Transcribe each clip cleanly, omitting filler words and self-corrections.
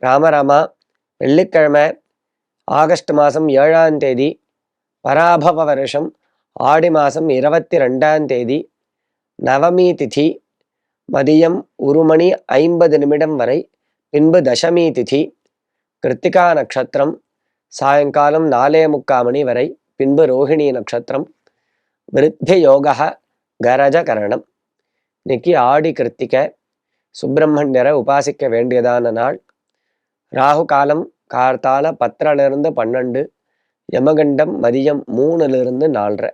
ராமராமா வெள்ளிக்கிழமை ஆகஸ்ட் மாதம் 7ஆம் தேதி பராபவ வருஷம் ஆடி மாதம் 22ஆம் தேதி நவமி திதி மதியம் 1:50 வரை, பின்பு தசமி திதி, கிருத்திகா நட்சத்திரம் சாயங்காலம் 4:45 வரை, பின்பு ரோஹிணி நட்சத்திரம், விருத்தி யோக கரஜ கரணம். இன்னைக்கு ஆடி கிருத்திகை, சுப்பிரமணியரை உபாசிக்க வேண்டியதான நாள். ராகு காலம் கார்த்தால 10 to 12, யமகண்டம் மதியம் 3 to 4:30.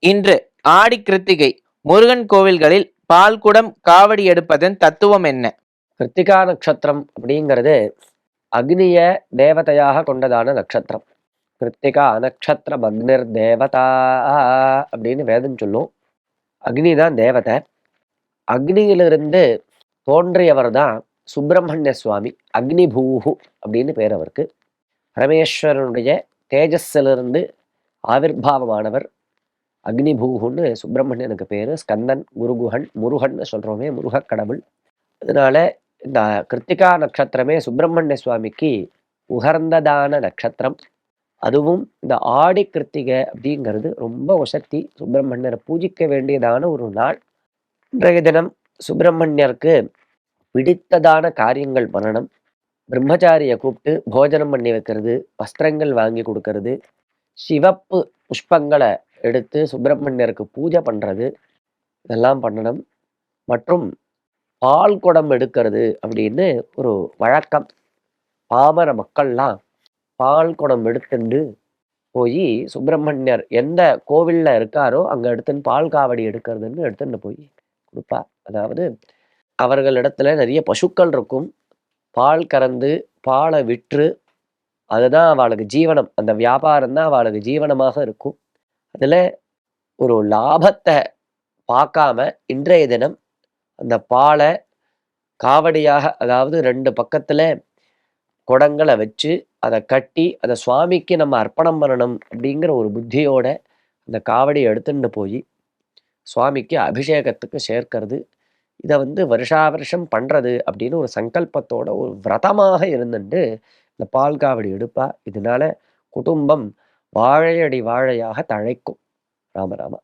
இன்று ஆடி கிருத்திகை முருகன் கோவில்களில் பால்குடம் காவடி எடுப்பதன் தத்துவம் என்ன? கிருத்திகா நட்சத்திரம் அப்படிங்கிறது அக்னிய தேவதையாக கொண்டதான நட்சத்திரம். கிருத்திகா நட்சத்திரம் அக்னிர் தேவதா அப்படின்னு வேதம் சொல்லும். அக்னி தான் தேவதை. அக்னியிலிருந்து தோன்றியவர் தான் சுப்பிரமணிய சுவாமி. அக்னிபூஹு அப்படின்னு பேர் அவருக்கு. பரமேஸ்வரனுடைய தேஜஸிலிருந்து ஆவிர்வாவமானவர் அக்னிபூஹுன்னு சுப்பிரமணியனுக்கு பேர். ஸ்கந்தன், குருகுஹன், முருகன்னு சொல்கிறோமே, முருக கடவுள். அதனால இந்த கிருத்திகா நட்சத்திரமே சுப்பிரமணிய சுவாமிக்கு உகர்ந்ததான நட்சத்திரம். அதுவும் இந்த ஆடி கிருத்திகை அப்படிங்கிறது ரொம்ப வசத்தி. சுப்பிரமணியரை பூஜிக்க வேண்டியதான ஒரு நாள். இன்றைய தினம் சுப்பிரமணியருக்கு பிடித்ததான காரியங்கள் பண்ணணும். பிரம்மச்சாரியை கூப்பிட்டு போஜனம் பண்ணி வைக்கிறது, வஸ்திரங்கள் வாங்கி கொடுக்கறது, சிவப்பு புஷ்பங்களை எடுத்து சுப்பிரமணியருக்கு பூஜை பண்ணுறது, இதெல்லாம் பண்ணணும். மற்றும் பால் குடம் எடுக்கிறது அப்படின்னு ஒரு வழக்கம். பாமர மக்கள்லாம் பால் குடம் எடுத்துண்டு போய் சுப்பிரமணியர் எந்த கோவிலில் இருக்காரோ அங்கே எடுத்துன்னு பால் காவடி எடுக்கிறதுன்னு எடுத்துன்னு போய் கொடுப்பா. அதாவது அவர்களிடத்துல நிறைய பசுக்கள் இருக்கும். பால் கறந்து பாலை விற்று அதுதான் அவளுக்கு ஜீவனம். அந்த வியாபாரம் தான் அவளுக்கு ஜீவனமாக இருக்கும். அதில் ஒரு லாபத்தை பார்க்காம இன்றைய தினம் அந்த பாலை காவடியாக, அதாவது 2 பக்கத்தில் குடங்களை வச்சு அதை கட்டி அதை சுவாமிக்கு நம்ம அர்ப்பணம் பண்ணணும் அப்படிங்கிற ஒரு புத்தியோட அந்த காவடியை எடுத்துட்டு போய் சுவாமிக்கு அபிஷேகத்துக்கு சேர்க்கிறது. இதை வருஷா வருஷம் பண்ணுறது அப்படின்னு ஒரு சங்கல்பத்தோட ஒரு விரதமாக இருந்துட்டு இந்த பால் காவடி எடுப்பா. இதனால குடும்பம் வாழையடி வாழையாக தழைக்கும். ராமராமா.